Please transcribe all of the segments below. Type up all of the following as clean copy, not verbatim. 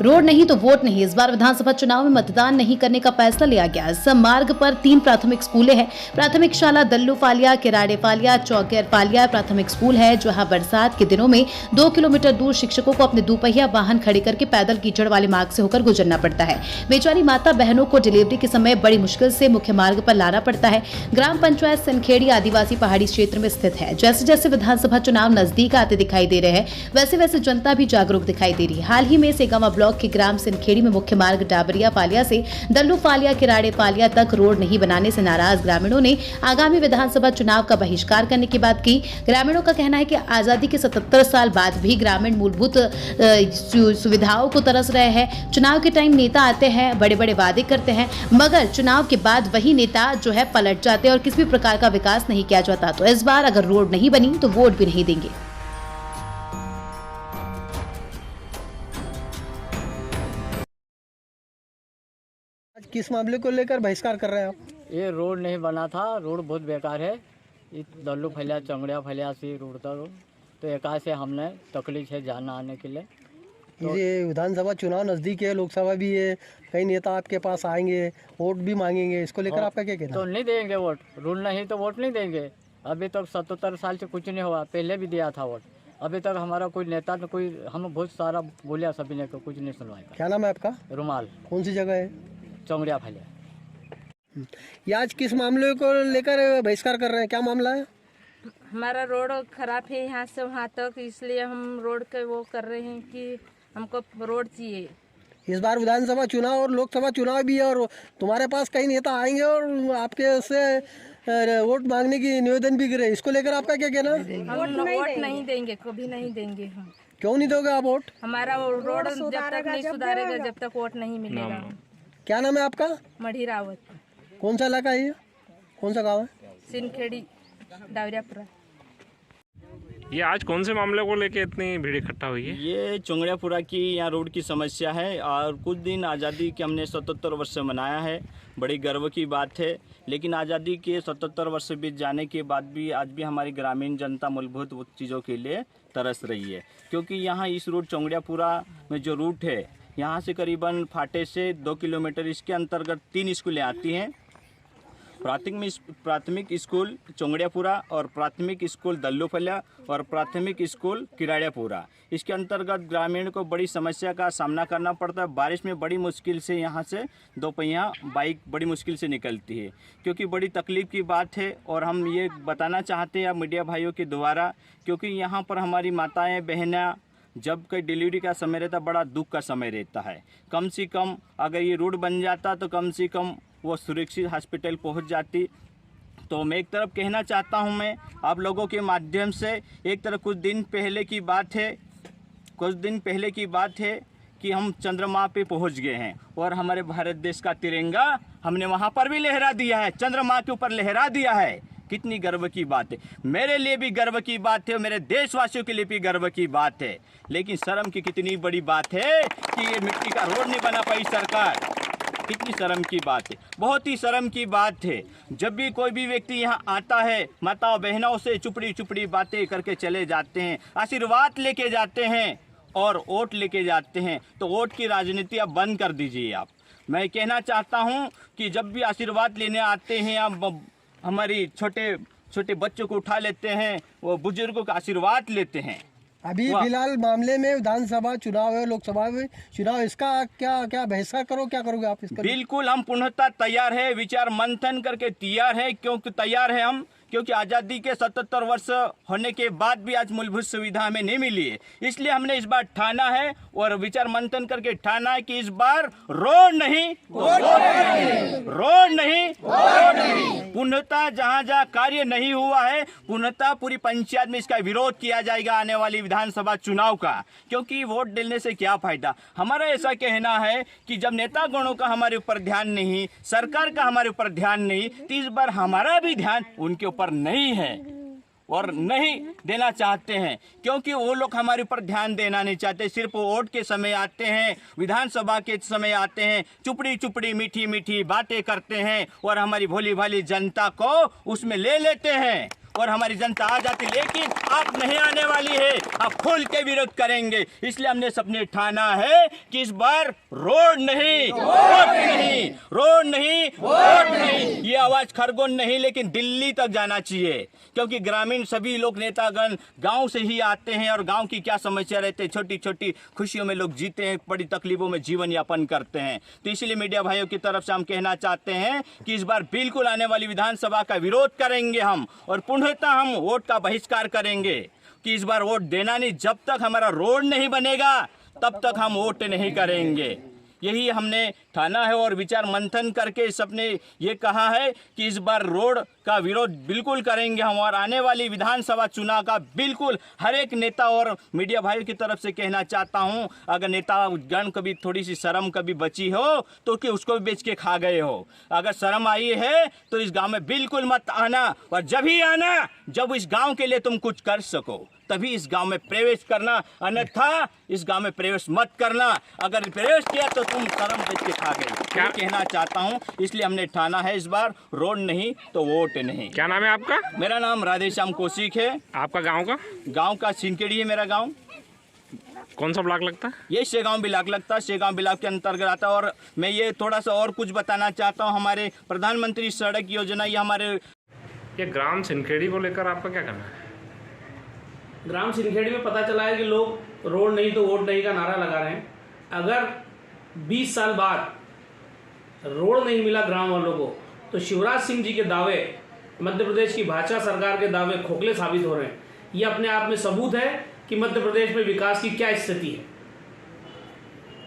Road नहीं तो vote नहीं। इस बार विधानसभा चुनाव में मतदान नहीं करने का फैसला लिया गया। सब मार्ग पर 3 प्राथमिक स्कूलें हैं। प्राथमिक शाला दल्लू फालिया, किराड़े फालिया, चौकेर फालिया प्राथमिक स्कूल है, जहां बरसात के दिनों में 2 किलोमीटर दूर शिक्षकों को अपने दोपहिया वाहन खड़े करके पैदल कीचड़ वाले मार्ग से होकर गुजरना पड़ता है। बेचारी माता बहनों को डिलीवरी के समय बड़ी मुश्किल से मुख्य मार्ग पर लाना पड़ता है। ग्राम पंचायत सिनखेड़ी आदिवासी पहाड़ी क्षेत्र में स्थित है। जैसे जैसे विधानसभा चुनाव नजदीक आते दिखाई दे रहे हैं, वैसे वैसे जनता भी जागरूक दिखाई दे रही है। हाल ही में सेगावा ब्लॉक के ग्राम सिनखेड़ी में मुख्य मार्ग डाबरिया फालिया से दल्लू फालिया, किराड़े फालिया तक रोड नहीं बनाने से नाराज ग्रामीणों ने आगामी विधानसभा चुनाव का बहिष्कार करने की बात की। ग्रामीणों का कहना है कि आजादी के 77 साल बाद भी ग्रामीण मूलभूत सुविधाओं को तरस रहे हैं। चुनाव के टाइम नेता आते हैं, बड़े बड़े वादे करते हैं, मगर चुनाव के बाद वही नेता जो है पलट जाते हैं और किसी भी प्रकार का विकास नहीं किया जाता। तो इस बार अगर रोड नहीं बनी तो वोट भी नहीं देंगे। आज किस मामले को लेकर बहिष्कार कर रहे हैं आप? ये रोड नहीं बना था, रोड बहुत बेकार है। ये दल्लू फैलिया, चंगड़िया फैलिया से रोड था रोड, तो एक से हमने तकलीफ है जाना आने के लिए। तो ये विधानसभा चुनाव नज़दीक है, लोकसभा भी है, कई नेता आपके पास आएंगे, वोट भी मांगेंगे, इसको लेकर आपका क्या कहना तो है? नहीं देंगे वोट, रूल नहीं तो वोट नहीं देंगे। अभी तक 77 साल से कुछ नहीं हुआ, पहले भी दिया था वोट। अभी तक हमारा कोई नेता ने कोई, हम बहुत सारा बोलिया, सभी ने कुछ नहीं सुनवाया। क्या नाम है आपका? रुमाल, कौन सी जगह है? चंगड़िया फैलिया। ये आज किस मामले को लेकर बहिष्कार कर रहे हैं, क्या मामला है? हमारा रोड खराब है यहाँ से वहाँ तक, इसलिए हम रोड के वो कर रहे हैं कि हमको रोड चाहिए। इस बार विधानसभा चुनाव और लोकसभा चुनाव भी है और तुम्हारे पास कई नेता आएंगे और आपके से वोट मांगने की निवेदन भी करे, इसको लेकर आपका क्या कहना है? हम वोट नहीं देंगे, कभी नहीं देंगे। हम क्यों नहीं दोगे आप वोट? हमारा रोड जब तक नहीं सुधारेगा, जब तक वोट नहीं मिलेगा। क्या नाम है आपका? मढ़ी रावत। कौन सा इलाका है ये, कौन सा गाँव है? सिनखेड़ी, डावरियापुरा। ये आज कौन से मामले को लेके इतनी भीड़ इकट्ठा हुई है? ये चुंगड़ियापुरा की यहाँ रोड की समस्या है और कुछ दिन आज़ादी के हमने 77 वर्ष से मनाया है, बड़ी गर्व की बात है। लेकिन आज़ादी के 77 वर्ष बीत जाने के बाद भी आज भी हमारी ग्रामीण जनता मूलभूत चीज़ों के लिए तरस रही है, क्योंकि यहाँ इस रोड चुंगड़ियापुरा में जो रूट है, यहाँ से करीबन फाटे से 2 किलोमीटर, इसके अंतर्गत 3 स्कूलें आती हैं। प्राथमिक स्कूल चोंगड़ियापुरा और प्राथमिक स्कूल दल्लू फैलिया और प्राथमिक स्कूल किराड़ियापुरा। इसके अंतर्गत ग्रामीण को बड़ी समस्या का सामना करना पड़ता है। बारिश में बड़ी मुश्किल से यहाँ से दोपहिया बाइक बड़ी मुश्किल से निकलती है, क्योंकि बड़ी तकलीफ़ की बात है। और हम ये बताना चाहते हैं मीडिया भाइयों के द्वारा, क्योंकि यहाँ पर हमारी माताएँ बहनें जब कोई डिलीवरी का समय रहता, बड़ा दुख का समय रहता है। कम से कम अगर ये रोड बन जाता तो कम से कम वो सुरक्षित हॉस्पिटल पहुंच जाती। तो मैं एक तरफ कहना चाहता हूं, मैं आप लोगों के माध्यम से, एक तरफ कुछ दिन पहले की बात है कि हम चंद्रमा पे पहुंच गए हैं और हमारे भारत देश का तिरंगा हमने वहां पर भी लहरा दिया है, चंद्रमा के ऊपर लहरा दिया है। कितनी गर्व की बात है, मेरे लिए भी गर्व की बात है और मेरे देशवासियों के लिए भी गर्व की बात है। लेकिन शर्म की कितनी बड़ी बात है कि ये मिट्टी का रोड नहीं बना पाई सरकार। कितनी शर्म की बात है, बहुत ही शर्म की बात है। जब भी कोई भी व्यक्ति यहाँ आता है, माताओं बहनों से चुपड़ी चुपड़ी बातें करके चले जाते हैं, आशीर्वाद लेके जाते हैं और वोट लेके जाते हैं। तो वोट की राजनीति अब बंद कर दीजिए आप। मैं कहना चाहता हूँ कि जब भी आशीर्वाद लेने आते हैं, आप हमारी छोटे छोटे बच्चों को उठा लेते हैं, वो बुजुर्गों का आशीर्वाद लेते हैं। अभी फिलहाल मामले में विधानसभा चुनाव है, लोकसभा में चुनाव, इसका क्या बहिष्कार क्या करोगे आप इसका? बिल्कुल हम पूर्णतः तैयार है, विचार मंथन करके तैयार है। तैयार है हम, क्योंकि आज़ादी के 77 वर्ष होने के बाद भी आज मूलभूत सुविधा हमें नहीं मिली है। इसलिए हमने इस बार ठाना है और विचार मंथन करके ठाना है कि इस बार रोड नहीं, पूर्णतः जहां जहां कार्य नहीं हुआ है, पूर्णतः पूरी पंचायत में इसका विरोध किया जाएगा आने वाली विधानसभा चुनाव का। क्योंकि वोट देने से क्या फायदा? हमारा ऐसा कहना है कि जब नेतागणों का हमारे ऊपर ध्यान नहीं, सरकार का हमारे ऊपर ध्यान नहीं, तो इस बार हमारा भी ध्यान उनके ऊपर नहीं है और नहीं देना चाहते हैं, क्योंकि वो लोग हमारे ऊपर ध्यान देना नहीं चाहते। सिर्फ वोट के समय आते हैं, विधानसभा के समय आते हैं, चुपड़ी चुपड़ी मीठी मीठी बातें करते हैं और हमारी भोली भाली जनता को उसमें ले लेते हैं और हमारी जनता आ जाती, लेकिन आप नहीं आने वाली है। आप खुल के विरोध करेंगे। इसलिए हमने सबने ठाना है कि इस बार रोड नहीं, वोट नहीं, रोड नहीं, वोट नहीं। ये आवाज खरगोन नहीं लेकिन दिल्ली तक जाना चाहिए, क्योंकि ग्रामीण सभी लोग नेतागण गांव से ही आते हैं और गांव की क्या समस्या रहती है, छोटी छोटी खुशियों में लोग जीते हैं, बड़ी तकलीफों में जीवन यापन करते हैं। तो इसलिए मीडिया भाइयों की तरफ से हम कहना चाहते हैं कि इस बार बिल्कुल आने वाली विधानसभा का विरोध करेंगे हम, और पुनः हम वोट का बहिष्कार करेंगे कि इस बार वोट देना नहीं। जब तक हमारा रोड नहीं बनेगा तब तक हम वोट नहीं करेंगे। यही हमने ठाना है और विचार मंथन करके सबने ये कहा है कि इस बार रोड का विरोध बिल्कुल करेंगे हम, और आने वाली विधानसभा चुनाव का बिल्कुल हर एक नेता और मीडिया भाइयों की तरफ से कहना चाहता हूं, अगर नेता गण कभी थोड़ी सी शर्म कभी बची हो तो कि उसको भी बेच के खा गए हो। अगर शर्म आई है तो इस गांव में बिल्कुल मत आना, और जब ही आना जब इस गांव के लिए तुम कुछ कर सको तभी इस गांव में प्रवेश करना, अन्यथा इस गांव में प्रवेश मत करना। अगर प्रवेश किया तो तुम शर्म बेच के खा गए। क्या कहना चाहता हूं, इसलिए हमने ठाना है इस बार रोड नहीं तो वोट नहीं। क्या नाम है आपका? मेरा नाम राधेश्याम कौशिक है। आपका गांव का? गांव का सिंकेड़ी है मेरा गांव। कौन सा ब्लॉक लगता है? ये शेगांव ब्लॉक लगता है, शेगांव ब्लॉक के अंतर्गत आता है। और मैं ये थोड़ा सा और कुछ बताना चाहता हूँ, हमारे प्रधानमंत्री सड़क योजना, ये हमारे ये ग्राम सिंखेड़ी को लेकर आपका क्या कहना है? ग्राम सिंखेड़ी में पता चला है कि लोग रोड नहीं तो वोट नहीं का नारा लगा रहे हैं। अगर 20 साल बाद रोड नहीं मिला ग्राम वालों को तो शिवराज सिंह जी के दावे, मध्य प्रदेश की भाजपा सरकार के दावे खोखले साबित हो रहे हैं। ये अपने आप में सबूत है कि मध्य प्रदेश में विकास की क्या स्थिति है।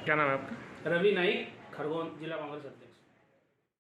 क्या नाम है आपका? रवि नाइक, खरगोन जिला कांग्रेस अध्यक्ष।